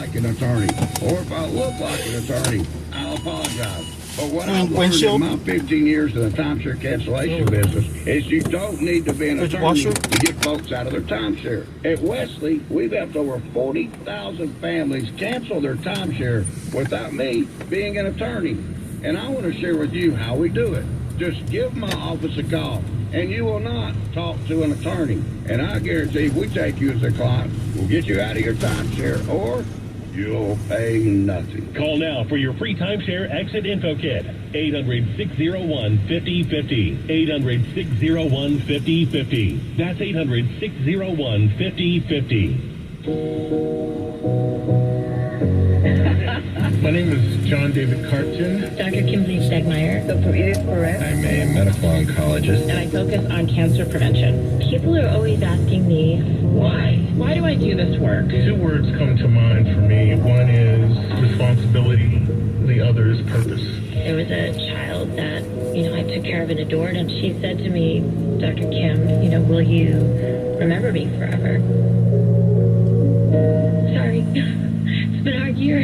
like an attorney, or if I look like an attorney, I'll apologize. But what I've learned windshield? in my 15 years in the timeshare cancellation business is you don't need to be an attorney to get folks out of their timeshare. At Wesley, we've helped over 40,000 families cancel their timeshare without me being an attorney. And I want to share with you how we do it. Just give my office a call, and you will not talk to an attorney. And I guarantee if we take you as a client, we'll get you out of your timeshare, or you'll pay nothing. Call now for your free timeshare exit info kit. 800-601-5050. 800-601-5050. That's 800-601-5050. My name is John David Carton. Dr. Kimberly Stegmeyer. Dr. Edith Perez. I'm a medical oncologist. And I focus on cancer prevention. People are always asking me, why? Why do I do this work? Two words come to mind for me. One is responsibility. The other is purpose. There was a child that, I took care of and adored, and she said to me, Dr. Kim, will you remember me forever? Sorry. It's been a hard year.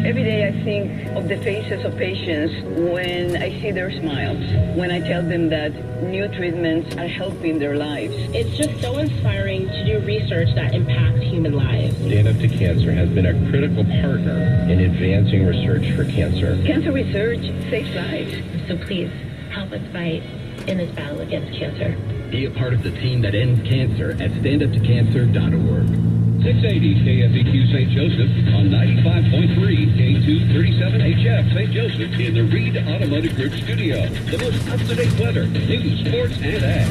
Every day I think of the faces of patients when I see their smiles, when I tell them that new treatments are helping their lives. It's just so inspiring to do research that impacts human lives. Stand Up to Cancer has been a critical partner in advancing research for cancer. Cancer research saves lives. So please, help us fight in this battle against cancer. Be a part of the team that ends cancer at standuptocancer.org. 680 KFEQ St. Joseph on 95.3 K237HF St. Joseph in the Reed Automotive Group studio. The most up-to-date weather, news, sports, and ag.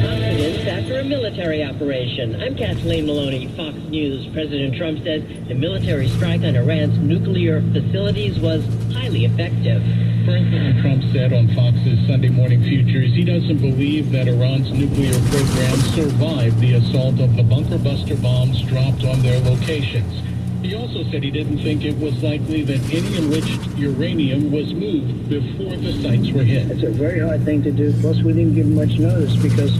Confidence after a military operation. I'm Kathleen Maloney, Fox News. President Trump says the military strike on Iran's nuclear facilities was highly effective. President Trump said on Fox's Sunday Morning Futures he doesn't believe that Iran's nuclear program survived the assault of the bunker buster bombs dropped on their locations. He also said he didn't think it was likely that any enriched uranium was moved before the sites were hit. It's a very hard thing to do. Plus, we didn't give much notice because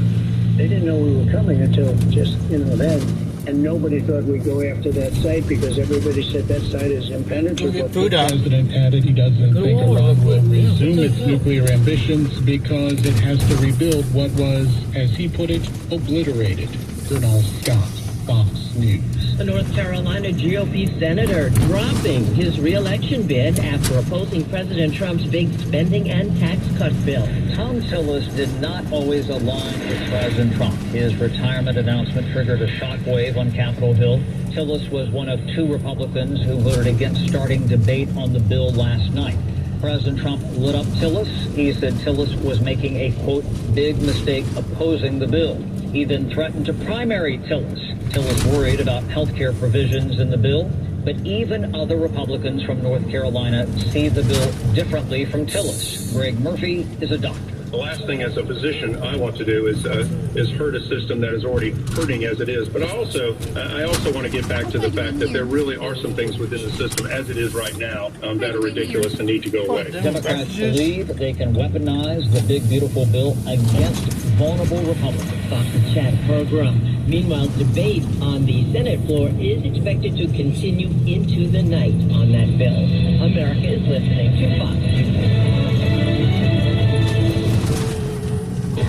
they didn't know we were coming until just, then. And nobody thought we'd go after that site because everybody said that site is impenetrable. The president added he doesn't think Iran will resume its nuclear ambitions because it has to rebuild what was, as he put it, obliterated. Bernal Scott, Fox News. A North Carolina GOP senator dropping his re-election bid after opposing President Trump's big spending and tax cut bill. Tom Tillis did not always align with President Trump. His retirement announcement triggered a shockwave on Capitol Hill. Tillis was one of two Republicans who voted against starting debate on the bill last night. President Trump lit up Tillis. He said Tillis was making a, quote, big mistake opposing the bill. He then threatened to primary Tillis. Tillis worried about health care provisions in the bill, but even other Republicans from North Carolina see the bill differently from Tillis. Greg Murphy is a doctor. The last thing as a physician I want to do is hurt a system that is already hurting as it is. But I also want to get back to the fact that there really are some things within the system as it is right now that are ridiculous and need to go away. Democrats believe they can weaponize the big, beautiful bill against vulnerable Republicans. Fox's chat program. Meanwhile, debate on the Senate floor is expected to continue into the night on that bill. America is listening to Fox News.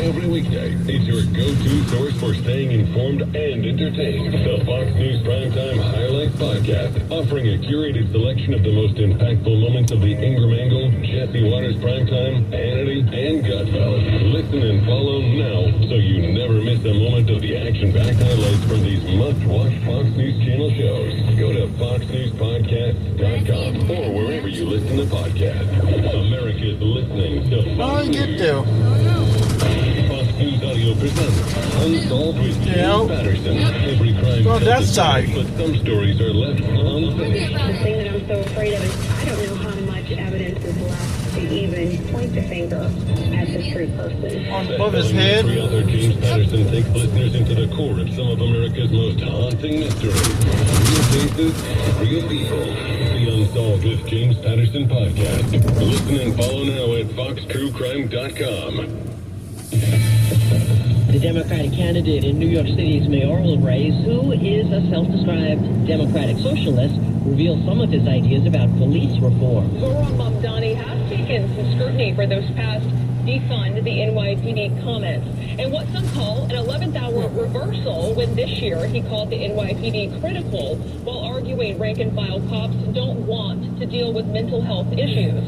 Every weekday is your go-to source for staying informed and entertained. The Fox News Primetime Highlights Podcast, offering a curated selection of the most impactful moments of the Ingram Angle, Jesse Waters Primetime, Hannity, and Gutfeld. Listen and follow now so you never miss a moment of the action-packed highlights from these must-watch Fox News Channel shows. Go to foxnewspodcast.com or wherever you listen to podcasts. America's listening to Fox News. Fox News Audio presents Unsolved with James Patterson. Every crime on that side, but some stories are left unfinished. The thing that I'm so afraid of is I don't know how much evidence is left to even point the finger at the true person. Above his head. Every author James Patterson takes listeners into the core of some of America's most haunting mysteries. Real cases, real people. The Unsolved with James Patterson podcast. Listen and follow now at foxtruecrime.com. The Democratic candidate in New York City's mayoral race, who is a self-described Democratic socialist, reveals some of his ideas about police reform. Zohran Mamdani has taken some scrutiny for those past defund the NYPD comments, and what some call an 11th hour reversal when this year he called the NYPD critical while arguing rank and file cops don't want to deal with mental health issues.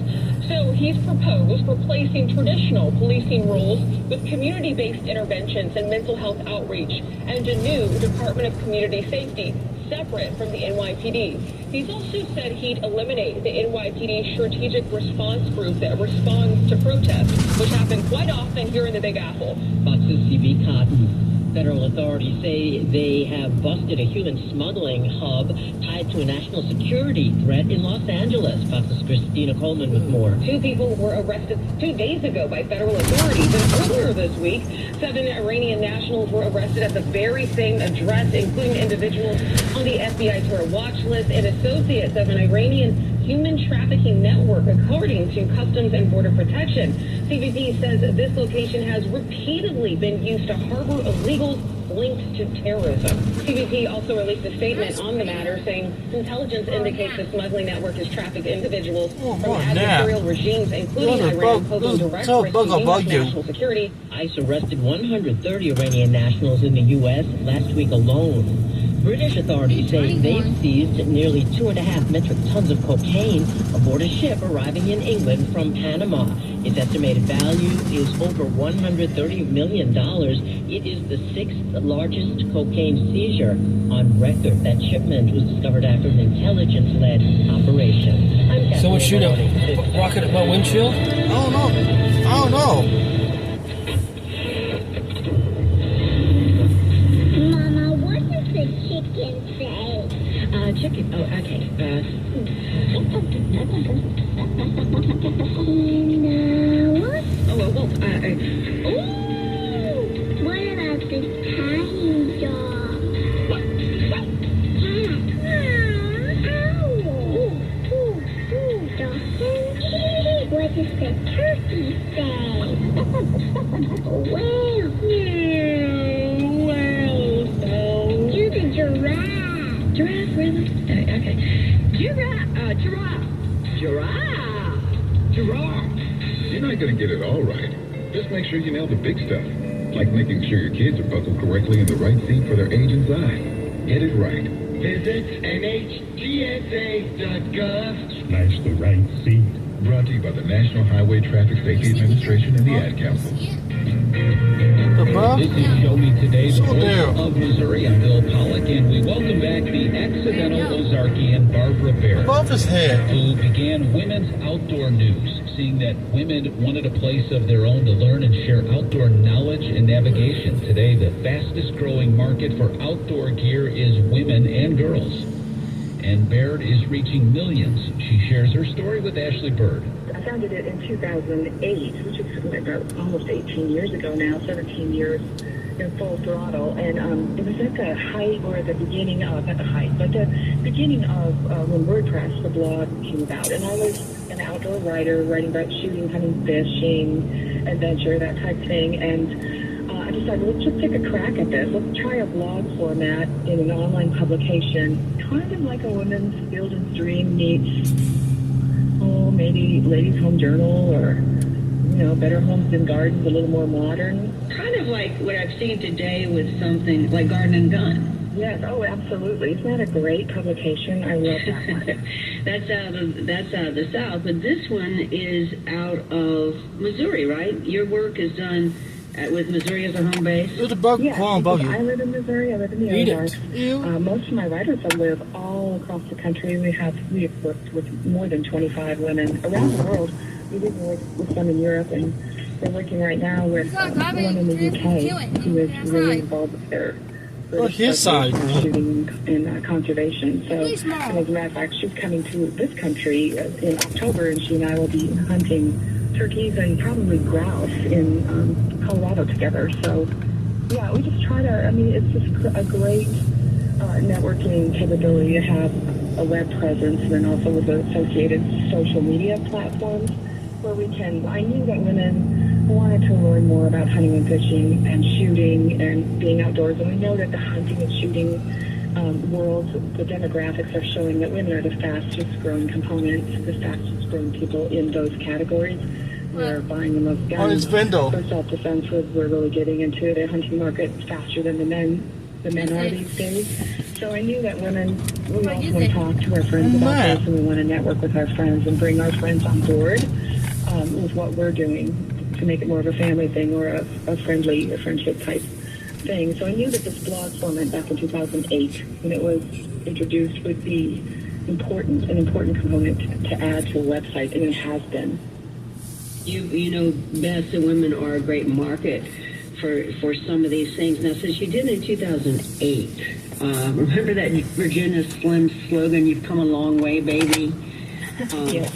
So he's proposed replacing traditional policing roles with community-based interventions and mental health outreach and a new Department of Community Safety separate from the NYPD. He's also said he'd eliminate the NYPD Strategic Response Group that responds to protests, which happen quite often here in the Big Apple. Fox's CB Cotton. Federal authorities say they have busted a human smuggling hub tied to a national security threat in Los Angeles. Fox's Christina Coleman with more. 2 people were arrested 2 days ago by federal authorities. And earlier this week, 7 Iranian nationals were arrested at the very same address, including individuals on the FBI terror watch list and associates of an Iranian human trafficking network, according to Customs and Border Protection. CBP says this location has repeatedly been used to harbor illegals linked to terrorism. CBP also released a statement on the matter saying intelligence indicates the smuggling network has trafficked individuals from adversarial regimes, including Iran, posing direct risk to U.S. national security. ICE arrested 130 Iranian nationals in the U.S. last week alone. British authorities say they've seized nearly 2.5 metric tons of cocaine aboard a ship arriving in England from Panama. Its estimated value is over $130 million. It is the 6th largest cocaine seizure on record. That shipment was discovered after an intelligence-led operation. Someone shoot a rocket at my windshield? I don't know. Chicken. Oh, okay. What about this tiny dog? What does the turkey say? Well, do the giraffe. Giraffe, really? Okay. Giraffe. You're not going to get it all right. Just make sure you nail the big stuff, like making sure your kids are buckled correctly in the right seat for their age and size. Get it right. Visit NHTSA.gov. Slash the right seat. Brought to you by the National Highway Traffic Safety Administration and the Ad Council. This is Show Me Today, the voice of Missouri. I'm Bill Pollack, and we welcome back the accidental Ozarkian Barbara Bear, above his head, who began Women's Outdoor News, seeing that women wanted a place of their own to learn and share outdoor knowledge and navigation. Today, the fastest growing market for outdoor gear is women and girls. And Baird is reaching millions. She shares her story with Ashley Bird. I founded it in 2008, which is about almost 18 years ago now, 17 years in full throttle. And it was at the height, or at the beginning of, not the height, but the beginning of when WordPress, the blog, came about. And I was an outdoor writer, writing about shooting, hunting, fishing, adventure, that type of thing. And I decided, let's just take a crack at this. Let's try a blog format in an online publication, kind of like a women's Field and Stream meets, maybe Ladies' Home Journal, or, Better Homes and Gardens, a little more modern. Kind of like what I've seen today with something like Garden and Gun. Yes, oh, absolutely. Isn't that a great publication? I love that one. That's out of the South, but this one is out of Missouri, right? Your work is done with Missouri as a home base? There's a bug crawling above you. I live in Missouri. I live in the Ozarks. Most of my writers live all across the country. We have worked with more than 25 women around the world. We did work with some in Europe, and we're working right now with one in the UK who is really involved with their his side shooting and conservation. So, and as a matter of fact, she's coming to this country in October, and she and I will be hunting turkeys and probably grouse in Colorado together. So, yeah, we just try to, it's just a great networking capability to have a web presence, and then also with the associated social media platforms where we can, I knew that women wanted to learn more about hunting and fishing and shooting and being outdoors. And we know that the hunting and shooting world, the demographics are showing that women are the fastest growing components, the fastest growing people in those categories. We're buying the most guns for self-defense. We're really getting into the hunting market faster than the men are these days. So I knew that women, we also want to talk to our friends about this, and we want to network with our friends and bring our friends on board with what we're doing to make it more of a family thing or a friendship type thing. So I knew that this blog format back in 2008, when it was introduced, would be an important component to add to a website, and it has been. You know best that women are a great market for some of these things. Now, since you did it in 2008, remember that Virginia Slim slogan, "You've come a long way, baby"? Yes.